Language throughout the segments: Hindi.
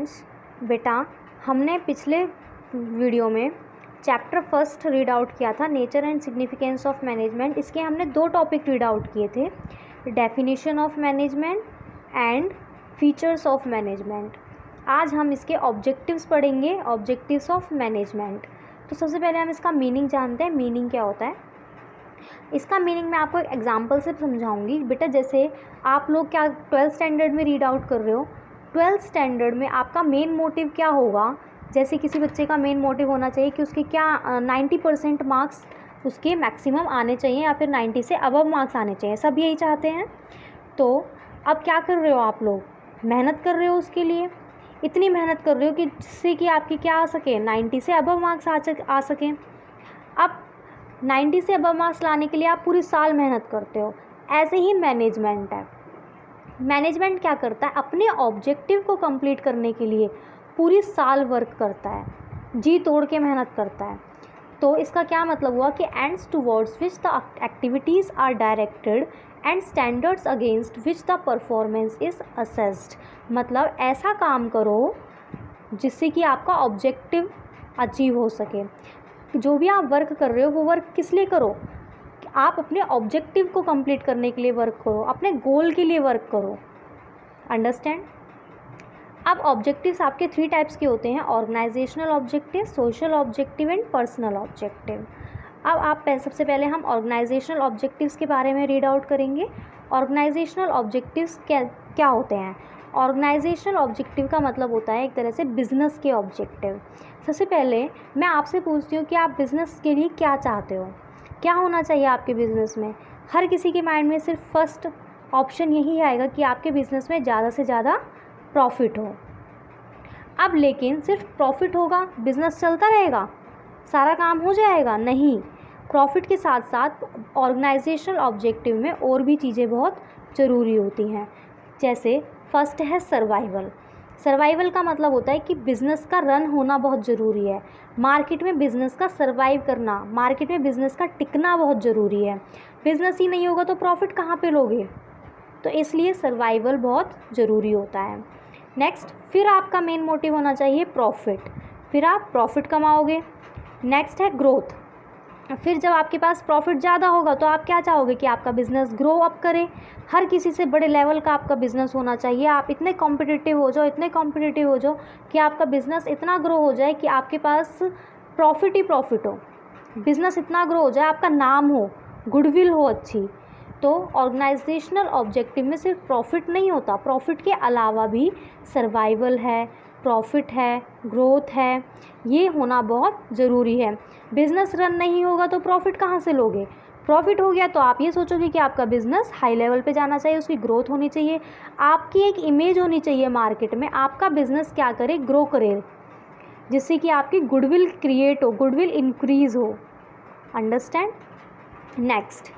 स्टूडेंट्स, बेटा हमने पिछले वीडियो में चैप्टर फर्स्ट रीड आउट किया था, nature and significance of management. इसके हमने 2 टॉपिक रीड आउट किए थे, definition of management and features of management. आज हम इसके ऑब्जेक्टिव्स पढ़ेंगे, ऑब्जेक्टिव्स ऑफ मैनेजमेंट। तो सबसे पहले हम इसका मीनिंग जानते हैं, मीनिंग क्या होता है। इसका मीनिंग मैं आपको एक एग्जांपल से समझाऊंगी। बेटा जैसे आप लोग क्या 12th स्टैंडर्ड में रीड आउट कर रहे हो, 12th स्टैंडर्ड में आपका मेन मोटिव क्या होगा। जैसे किसी बच्चे का मेन मोटिव होना चाहिए कि उसके क्या 90% मार्क्स उसके मैक्सिमम आने चाहिए या फिर 90 से अबव मार्क्स आने चाहिए, सब यही चाहते हैं। तो अब क्या कर रहे हो आप लोग, मेहनत कर रहे हो उसके लिए, इतनी मेहनत कर रहे हो कि जिससे कि आपकी क्या आ सके, 90 से अबव मार्क्स आ सकें। अब 90 से अबव मार्क्स लाने के लिए आप पूरी साल मेहनत करते हो। ऐसे ही मैनेजमेंट है। मैनेजमेंट क्या करता है, अपने ऑब्जेक्टिव को कंप्लीट करने के लिए पूरी साल वर्क करता है, जी तोड़ के मेहनत करता है। तो इसका क्या मतलब हुआ कि ends towards which the activities are directed and standards against which the performance is assessed. मतलब ऐसा काम करो जिससे कि आपका ऑब्जेक्टिव अचीव हो सके। जो भी आप वर्क कर रहे हो वो वर्क किस लिए करो, आप अपने ऑब्जेक्टिव को कंप्लीट करने के लिए वर्क करो, अपने गोल के लिए वर्क करो। अंडरस्टैंड। अब ऑब्जेक्टिव्स आपके 3 टाइप्स के होते हैं, organisational objective, social objective and personal objective. अब आप सबसे पहले हम ऑर्गेनाइजेशनल ऑब्जेक्टिव्स के बारे में रीड आउट करेंगे। ऑर्गेनाइजेशनल ऑब्जेक्टिव्स क्या होते हैं। ऑर्गेनाइजेशनल ऑब्जेक्टिव का मतलब होता है एक तरह से बिजनेस के ऑब्जेक्टिव। सबसे पहले मैं आपसे पूछती हूँ कि आप बिज़नेस के लिए क्या चाहते हो, क्या होना चाहिए आपके बिज़नेस में। हर किसी के माइंड में सिर्फ फर्स्ट ऑप्शन यही आएगा कि आपके बिज़नेस में ज़्यादा से ज़्यादा प्रॉफिट हो। अब लेकिन सिर्फ प्रॉफिट होगा, बिज़नेस चलता रहेगा, सारा काम हो जाएगा? नहीं, प्रॉफिट के साथ साथ ऑर्गेनाइजेशनल ऑब्जेक्टिव में और भी चीज़ें बहुत ज़रूरी होती हैं। जैसे फर्स्ट है सर्वाइवल। सर्वाइवल का मतलब होता है कि बिज़नेस का रन होना बहुत ज़रूरी है। मार्केट में बिज़नेस का सर्वाइव करना, मार्केट में बिज़नेस का टिकना बहुत ज़रूरी है। बिज़नेस ही नहीं होगा तो प्रॉफिट कहाँ पे लोगे। तो इसलिए सर्वाइवल बहुत ज़रूरी होता है। नेक्स्ट, फिर आपका मेन मोटिव होना चाहिए प्रॉफिट, फिर आप प्रॉफिट कमाओगे। नेक्स्ट है ग्रोथ। फिर जब आपके पास प्रॉफिट ज़्यादा होगा तो आप क्या चाहोगे कि आपका बिज़नेस ग्रो अप करे, हर किसी से बड़े लेवल का आपका बिज़नेस होना चाहिए। आप इतने कॉम्पिटिटिव हो जाओ, इतने कॉम्पिटिटिव हो जाओ कि आपका बिज़नेस इतना ग्रो हो जाए कि आपके पास प्रॉफिट ही प्रॉफिट हो, बिज़नेस इतना ग्रो हो जाए, आपका नाम हो, गुडविल हो अच्छी। तो ऑर्गेनाइजेशनल ऑब्जेक्टिव में सिर्फ प्रॉफिट नहीं होता, प्रॉफिट के अलावा भी सर्वाइवल है, प्रॉफिट है, ग्रोथ है, ये होना बहुत ज़रूरी है। बिज़नेस रन नहीं होगा तो प्रॉफिट कहाँ से लोगे। प्रॉफिट हो गया तो आप ये सोचोगे कि आपका बिज़नेस हाई लेवल पे जाना चाहिए, उसकी ग्रोथ होनी चाहिए, आपकी एक इमेज होनी चाहिए मार्केट में, आपका बिज़नेस क्या करे, ग्रो करे, जिससे कि आपकी गुडविल क्रिएट हो, गुडविल इंक्रीज़ हो। अंडरस्टैंड। Next,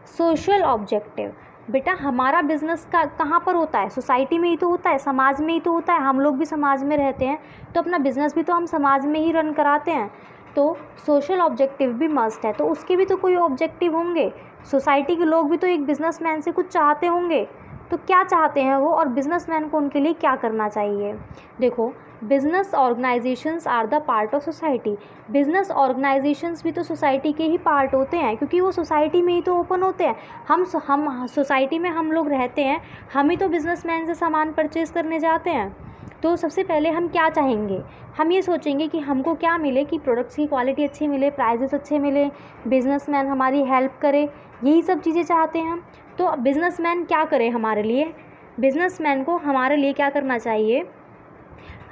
social objective. बेटा हमारा बिज़नेस का कहाँ पर होता है, सोसाइटी में ही तो होता है, समाज में ही तो होता है। हम लोग भी समाज में रहते हैं तो अपना बिज़नेस भी तो हम समाज में ही रन कराते हैं। तो सोशल ऑब्जेक्टिव भी मस्ट है, तो उसके भी तो कोई ऑब्जेक्टिव होंगे। सोसाइटी के लोग भी तो एक बिज़नेसमैन से कुछ चाहते होंगे, तो क्या चाहते हैं वो, और बिज़नेसमैन को उनके लिए क्या करना चाहिए। देखो, business organisations are the part of society. Business organisations भी तो सोसाइटी के ही पार्ट होते हैं, क्योंकि वो सोसाइटी में ही तो ओपन होते हैं। हम सोसाइटी में हम लोग रहते हैं, हम ही तो बिज़नेसमैन से सामान परचेज़ करने जाते हैं। तो सबसे पहले हम क्या चाहेंगे, हम ये सोचेंगे कि हमको क्या मिले, कि प्रोडक्ट्स की क्वालिटी अच्छी मिले, प्राइजेस अच्छे मिले, बिज़नेसमैन हमारी हेल्प करे, यही सब चीज़ें चाहते हैं हम। तो बिज़नेसमैन क्या करे हमारे लिए, बिज़नेसमैन को हमारे लिए क्या करना चाहिए,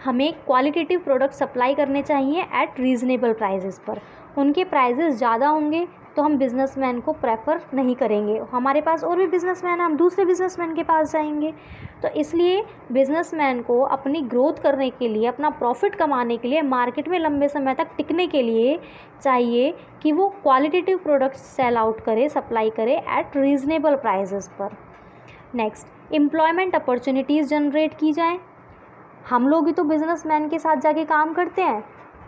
हमें क्वालिटेटिव प्रोडक्ट सप्लाई करने चाहिए एट रीज़नेबल प्राइजेस पर। उनके प्राइजेस ज़्यादा होंगे तो हम बिज़नेसमैन को प्रेफर नहीं करेंगे, हमारे पास और भी बिज़नेसमैन हैं, हम दूसरे बिज़नेसमैन के पास जाएंगे। तो इसलिए बिज़नेसमैन को अपनी ग्रोथ करने के लिए, अपना प्रॉफिट कमाने के लिए, मार्केट में लंबे समय तक टिकने के लिए चाहिए कि वो क्वालिटेटिव प्रोडक्ट्स सेल आउट करे, सप्लाई करे एट रीज़नेबल प्राइजेस पर। नेक्स्ट, एम्प्लॉयमेंट अपॉर्चुनिटीज़ जनरेट की जाएँ। हम लोग ही तो बिज़नेसमैन के साथ जाके काम करते हैं,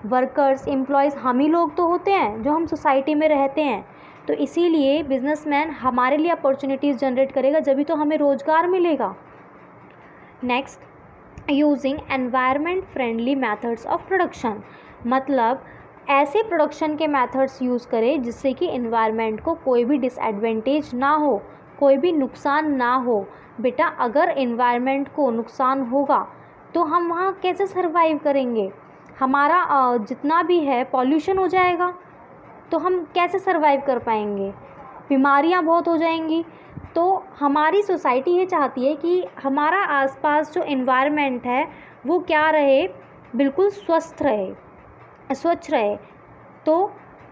वर्कर्स, एम्प्लॉयज़ हम ही लोग तो होते हैं जो हम सोसाइटी में रहते हैं। तो इसीलिए बिज़नेसमैन हमारे लिए अपॉर्चुनिटीज़ जनरेट करेगा, जभी तो हमें रोज़गार मिलेगा। Next, using environment friendly methods of production, मतलब ऐसे प्रोडक्शन के मेथड्स यूज़ करें जिससे कि एनवायरनमेंट को कोई भी डिसएडवांटेज ना हो, कोई भी नुकसान ना हो। बेटा अगर एनवायरनमेंट को नुकसान होगा तो हम वहाँ कैसे सरवाइव करेंगे, हमारा जितना भी है पॉल्यूशन हो जाएगा, तो हम कैसे सरवाइव कर पाएंगे, बीमारियाँ बहुत हो जाएंगी। तो हमारी सोसाइटी ये चाहती है कि हमारा आसपास जो एनवायरनमेंट है वो क्या रहे, बिल्कुल स्वस्थ रहे, स्वच्छ रहे। तो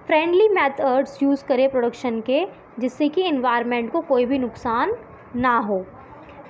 फ्रेंडली मेथड्स यूज़ करें प्रोडक्शन के जिससे कि एनवायरनमेंट को कोई भी नुकसान ना हो।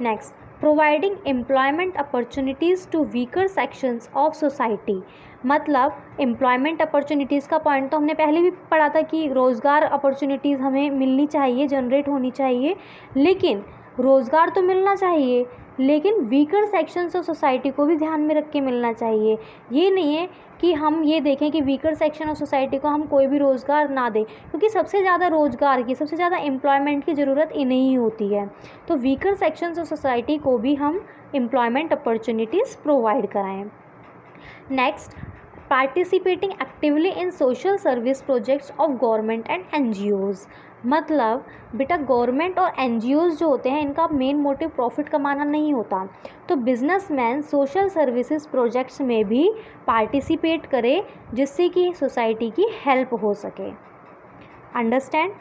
Next, providing employment opportunities to weaker sections of society, मतलब एम्प्लॉयमेंट अपॉर्चुनिटीज़ का पॉइंट तो हमने पहले भी पढ़ा था कि रोज़गार अपॉर्चुनिटीज़ हमें मिलनी चाहिए, जनरेट होनी चाहिए, लेकिन रोज़गार तो मिलना चाहिए लेकिन वीकर सेक्शंस ऑफ सोसाइटी को भी ध्यान में रख के मिलना चाहिए। ये नहीं है कि हम ये देखें कि वीकर सेक्शन ऑफ सोसाइटी को हम कोई भी रोज़गार ना दें, क्योंकि सबसे ज़्यादा रोज़गार की, सबसे ज़्यादा एम्प्लॉयमेंट की ज़रूरत इन्हें ही होती है। तो वीकर सेक्शंस ऑफ सोसाइटी को भी हम एम्प्लॉयमेंट अपॉर्चुनिटीज़ प्रोवाइड कराएं। Next, participating actively in social service projects of government and NGOs, मतलब बेटा गवर्नमेंट और NGOs जो होते हैं इनका मेन मोटिव प्रॉफिट कमाना नहीं होता, तो बिजनेसमैन सोशल सर्विसेज प्रोजेक्ट्स में भी पार्टिसिपेट करे जिससे कि सोसाइटी की हेल्प हो सके। अंडरस्टैंड?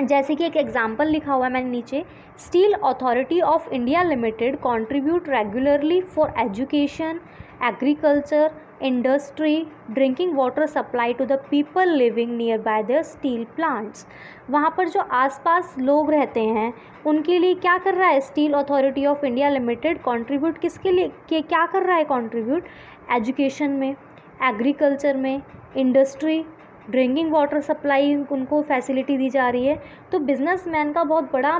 जैसे कि एक एग्जांपल लिखा हुआ है मैंने नीचे, Steel Authority of India Limited contribute regularly for education, agriculture, industry, drinking water supply to the people living near by the steel plants. वहाँ पर जो आसपास लोग रहते हैं उनके लिए क्या कर रहा है steel Authority of India Limited, contribute किसके लिए, क्या कर रहा है कंट्रीब्यूट, एजुकेशन में, एग्रीकल्चर में, इंडस्ट्री, ड्रिंकिंग वाटर सप्लाई उनको फैसिलिटी दी जा रही है। तो बिजनेसमैन का बहुत बड़ा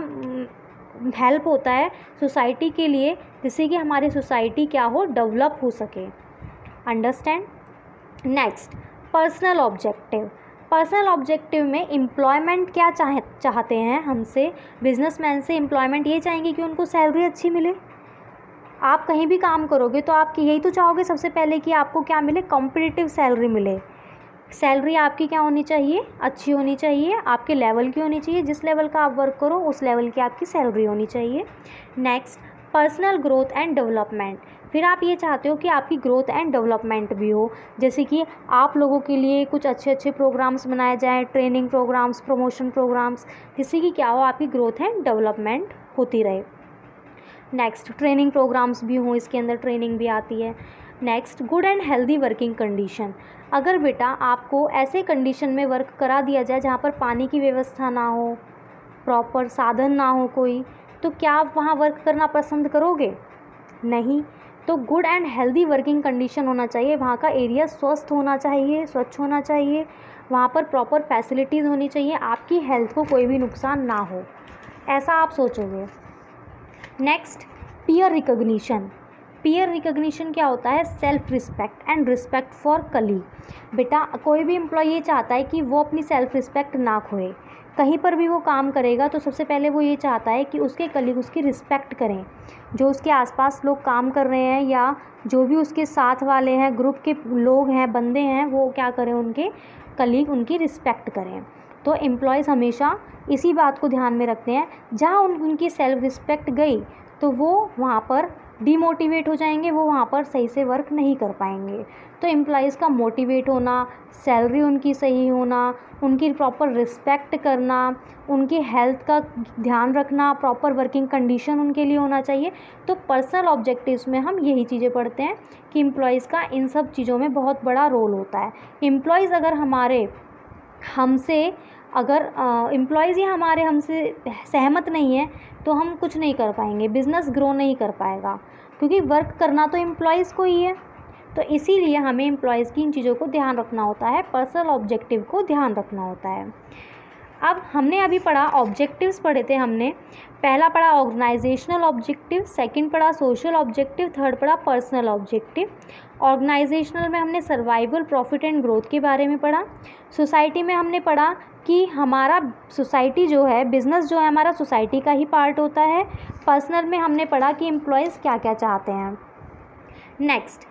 हेल्प होता है सोसाइटी के लिए जिससे कि हमारी सोसाइटी क्या हो, डेवलप हो सके। Understand? Next, personal objective. Personal objective में एम्प्लॉयमेंट क्या चाहते हैं हमसे, बिजनेसमैन से एम्प्लॉयमेंट ये चाहेंगे कि उनको सैलरी अच्छी मिले। आप कहीं भी काम करोगे तो आप यही तो चाहोगे सबसे पहले कि आपको क्या मिले, कॉम्पिटिटिव सैलरी मिले। सैलरी आपकी क्या होनी चाहिए, अच्छी होनी चाहिए, आपके लेवल की होनी चाहिए, जिस लेवल का आप वर्क करो उस लेवल की आपकी सैलरी होनी चाहिए। Next, personal growth and development. फिर आप ये चाहते हो कि आपकी ग्रोथ एंड डेवलपमेंट भी हो, जैसे कि आप लोगों के लिए कुछ अच्छे अच्छे प्रोग्राम्स बनाए जाएँ, ट्रेनिंग प्रोग्राम्स, प्रमोशन प्रोग्राम्स, जिससे कि क्या हो, आपकी ग्रोथ एंड डेवलपमेंट होती रहे। नेक्स्ट, ट्रेनिंग प्रोग्राम्स भी हों, इसके अंदर ट्रेनिंग भी आती है। Next, good and healthy working condition. अगर बेटा आपको ऐसे कंडीशन में वर्क करा दिया जाए जहाँ पर पानी की व्यवस्था ना हो, प्रॉपर साधन ना हो कोई, तो क्या आप वहाँ वर्क करना पसंद करोगे? नहीं। तो good and healthy working condition होना चाहिए, वहाँ का एरिया स्वस्थ होना चाहिए, स्वच्छ होना चाहिए, वहाँ पर प्रॉपर फैसिलिटीज़ होनी चाहिए, आपकी हेल्थ को कोई भी नुकसान ना हो, ऐसा आप सोचोगे। Next, peer recognition. Peer recognition क्या होता है, self respect and respect for colleague. बेटा कोई भी एम्प्लॉय ये चाहता है कि वो अपनी सेल्फ रिस्पेक्ट ना खोए, कहीं पर भी वो काम करेगा तो सबसे पहले वो ये चाहता है कि उसके कलीग उसकी रिस्पेक्ट करें, जो उसके आसपास लोग काम कर रहे हैं या जो भी उसके साथ वाले हैं, ग्रुप के लोग हैं, बंदे हैं, वो क्या करें, उनके कलीग उनकी रिस्पेक्ट करें। तो एम्प्लॉयज़ हमेशा इसी बात को ध्यान में रखते हैं, जहाँ उनकी सेल्फ रिस्पेक्ट गई तो वो वहाँ पर डीमोटिवेट हो जाएंगे, वो वहाँ पर सही से वर्क नहीं कर पाएंगे। तो एम्प्लॉयज़ का मोटिवेट होना, सैलरी उनकी सही होना, उनकी प्रॉपर रिस्पेक्ट करना, उनकी हेल्थ का ध्यान रखना, प्रॉपर वर्किंग कंडीशन उनके लिए होना चाहिए। तो पर्सनल ऑब्जेक्टिव्स में हम यही चीज़ें पढ़ते हैं कि एम्प्लॉयज़ का इन सब चीज़ों में बहुत बड़ा रोल होता है। एम्प्लॉयज़ अगर एम्प्लॉयज़ ही हमारे हमसे सहमत नहीं है तो हम कुछ नहीं कर पाएंगे, बिज़नेस ग्रो नहीं कर पाएगा, क्योंकि वर्क करना तो एम्प्लॉयज़ को ही है। तो इसीलिए हमें एम्प्लॉयज़ की इन चीज़ों को ध्यान रखना होता है, पर्सनल ऑब्जेक्टिव को ध्यान रखना होता है। अब हमने अभी पढ़ा, ऑब्जेक्टिव्स पढ़े थे हमने, पहला पढ़ा ऑर्गेनाइजेशनल ऑब्जेक्टिव, सेकंड पढ़ा सोशल ऑब्जेक्टिव, थर्ड पढ़ा पर्सनल ऑब्जेक्टिव। ऑर्गेनाइजेशनल में हमने सर्वाइवल, प्रॉफिट एंड ग्रोथ के बारे में पढ़ा। सोसाइटी में हमने पढ़ा कि हमारा सोसाइटी जो है, बिज़नेस जो है हमारा सोसाइटी का ही पार्ट होता है। पर्सनल में हमने पढ़ा कि एम्प्लॉयज़ क्या क्या चाहते हैं। नेक्स्ट,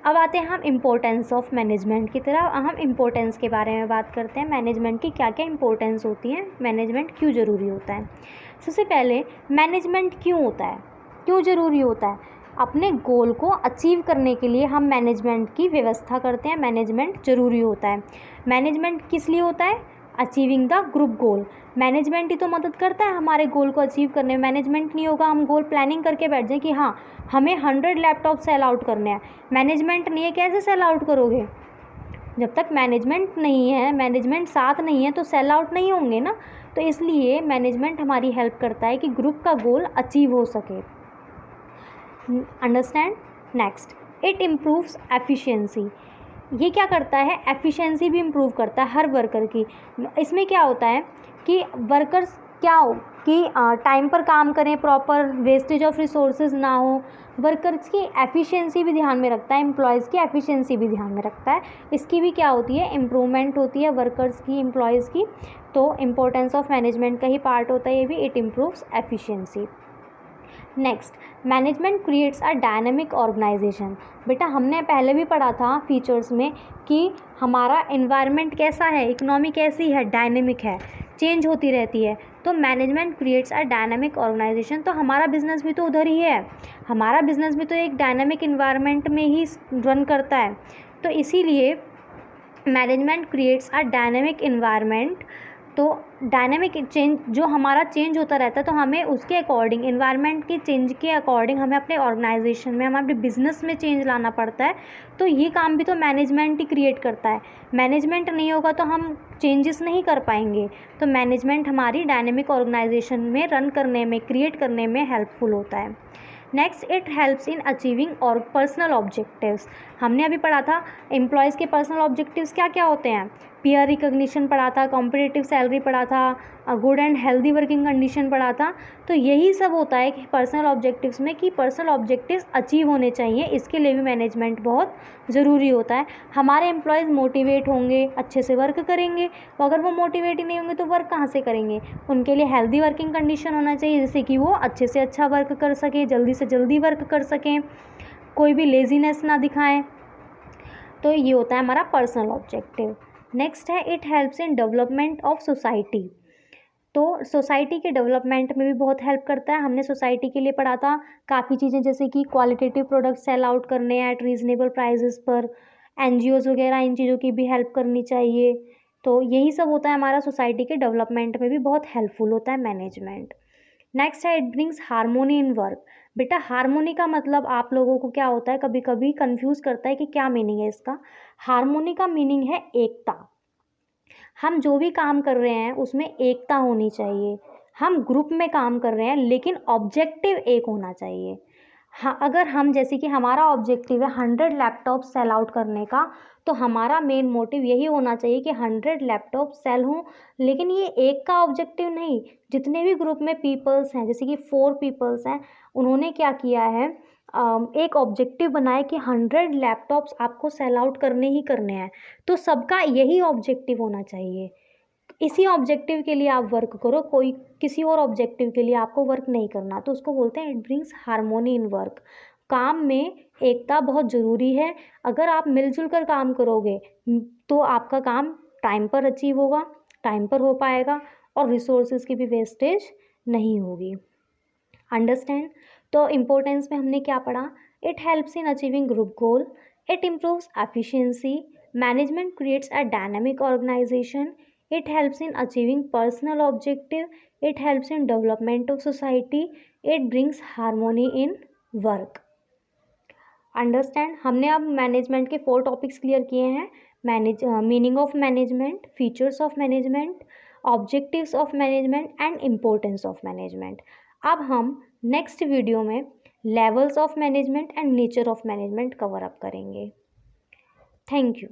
अब आते हैं हम इम्पोर्टेंस ऑफ मैनेजमेंट की तरफ। हम इम्पोर्टेंस के बारे में बात करते हैं, मैनेजमेंट की क्या क्या इम्पोर्टेंस होती है, मैनेजमेंट क्यों ज़रूरी होता है। सबसे पहले मैनेजमेंट क्यों होता है, क्यों ज़रूरी होता है। अपने गोल को अचीव करने के लिए हम मैनेजमेंट की व्यवस्था करते हैं, मैनेजमेंट ज़रूरी होता है। मैनेजमेंट किस लिए होता है, achieving the group goal. Management ही तो मदद करता है हमारे गोल को अचीव करने में। मैनेजमेंट नहीं होगा, हम गोल प्लानिंग करके बैठ जाएं कि हाँ हमें 100 लैपटॉप सेल आउट करने हैं, मैनेजमेंट नहीं है, कैसे सेल आउट करोगे। जब तक मैनेजमेंट नहीं है, मैनेजमेंट साथ नहीं है तो सेल आउट नहीं होंगे ना। तो इसलिए मैनेजमेंट हमारी हेल्प करता है कि ग्रुप का गोल अचीव हो सके। Understand. Next, it improves efficiency. ये क्या करता है, एफिशिएंसी भी इम्प्रूव करता है हर वर्कर की। इसमें क्या होता है कि वर्कर्स क्या हो कि टाइम पर काम करें, प्रॉपर वेस्टेज ऑफ रिसोर्सेज ना हो। वर्कर्स की एफिशिएंसी भी ध्यान में रखता है, एम्प्लॉयज़ की एफिशिएंसी भी ध्यान में रखता है। इसकी भी क्या होती है, इम्प्रूवमेंट होती है वर्कर्स की, एम्प्लॉयज़ की। तो इम्पोर्टेंस ऑफ मैनेजमेंट का ही पार्ट होता है ये भी, it improves efficiency. Next, management creates a dynamic organisation. बेटा हमने पहले भी पढ़ा था फीचर्स में कि हमारा एनवायरनमेंट कैसा है, इकोनॉमी कैसी है, डायनेमिक है, चेंज होती रहती है। तो management creates a dynamic organisation, तो हमारा बिजनेस भी तो उधर ही है, हमारा बिजनेस भी तो एक डायनेमिक इन्वायरमेंट में ही रन करता है। तो इसीलिए management creates a dynamic environment. तो डायनेमिक चेंज जो हमारा चेंज होता रहता है, तो हमें उसके अकॉर्डिंग, इन्वायरमेंट के चेंज के अकॉर्डिंग हमें अपने ऑर्गेनाइजेशन में, हमारे बिजनेस में चेंज लाना पड़ता है। तो ये काम भी तो मैनेजमेंट ही क्रिएट करता है। मैनेजमेंट नहीं होगा तो हम चेंजेस नहीं कर पाएंगे। तो मैनेजमेंट हमारी डायनेमिक ऑर्गेनाइजेशन में रन करने में, क्रिएट करने में हेल्पफुल होता है। Next, it helps in achieving और पर्सनल ऑब्जेक्टिव्स। हमने अभी पढ़ा था एम्प्लॉयज़ के पर्सनल ऑब्जेक्टिव्स क्या क्या होते हैं, पीयर रिकॉग्निशन पढ़ा था, कॉम्पिटिटिव सैलरी पढ़ा था, good and healthy working condition पढ़ा था। तो यही सब होता है कि पर्सनल ऑब्जेक्टिव्स में, कि पर्सनल ऑब्जेक्टिव्स अचीव होने चाहिए, इसके लिए भी मैनेजमेंट बहुत ज़रूरी होता है। हमारे एम्प्लॉयज़ मोटिवेट होंगे, अच्छे से वर्क करेंगे। अगर वो मोटिवेट ही नहीं होंगे तो वर्क कहाँ से करेंगे। उनके लिए हेल्दी वर्किंग कंडीशन होना चाहिए, जिससे कि वो अच्छे से अच्छा वर्क कर सकें, जल्दी से जल्दी वर्क कर सकें, कोई भी लेजीनेस ना दिखाएं। तो ये होता है हमारा पर्सनल ऑब्जेक्टिव। नेक्स्ट है, it helps in development of society. तो सोसाइटी के डेवलपमेंट में भी बहुत हेल्प करता है। हमने सोसाइटी के लिए पढ़ा था काफ़ी चीज़ें, जैसे कि क्वालिटेटिव प्रोडक्ट सेल आउट करने एट रीज़नेबल प्राइजेस पर, एनजीओज़ वगैरह, इन चीज़ों की भी हेल्प करनी चाहिए। तो यही सब होता है हमारा सोसाइटी के डेवलपमेंट में भी बहुत हेल्पफुल होता है मैनेजमेंट। नेक्स्ट है, it brings harmony in work. बेटा हारमोनी का मतलब आप लोगों को क्या होता है, कभी कभी कंफ्यूज करता है कि क्या मीनिंग है इसका। हारमोनी का मीनिंग है एकता। हम जो भी काम कर रहे हैं उसमें एकता होनी चाहिए। हम ग्रुप में काम कर रहे हैं लेकिन ऑब्जेक्टिव एक होना चाहिए। हाँ, अगर हम, जैसे कि हमारा ऑब्जेक्टिव है 100 लैपटॉप सेल आउट करने का, तो हमारा मेन मोटिव यही होना चाहिए कि 100 लैपटॉप सेल हों। लेकिन ये एक का ऑब्जेक्टिव नहीं, जितने भी ग्रुप में पीपल्स हैं, जैसे कि 4 पीपल्स हैं, उन्होंने क्या किया है, एक ऑब्जेक्टिव बनाया कि 100 लैपटॉप्स आपको सेल आउट करने ही करने हैं। तो सबका यही ऑब्जेक्टिव होना चाहिए, इसी ऑब्जेक्टिव के लिए आप वर्क करो, कोई किसी और ऑब्जेक्टिव के लिए आपको वर्क नहीं करना। तो उसको बोलते हैं it brings harmony in work. काम में एकता बहुत ज़रूरी है। अगर आप मिलजुल कर काम करोगे तो आपका काम टाइम पर अचीव होगा, टाइम पर हो पाएगा, और रिसोर्सेज की भी वेस्टेज नहीं होगी। अंडरस्टैंड। तो इम्पोर्टेंस में हमने क्या पढ़ा, it helps in achieving group goal, it improves efficiency, management creates a dynamic organisation, it helps in achieving personal objective, it helps in development of society, it brings harmony in work. Understand. हमने अब मैनेजमेंट के 4 टॉपिक्स क्लियर किए हैं, meaning of management, features of management, objectives of management and importance of management. अब हम नेक्स्ट वीडियो में levels of management and nature of management cover up करेंगे। Thank you.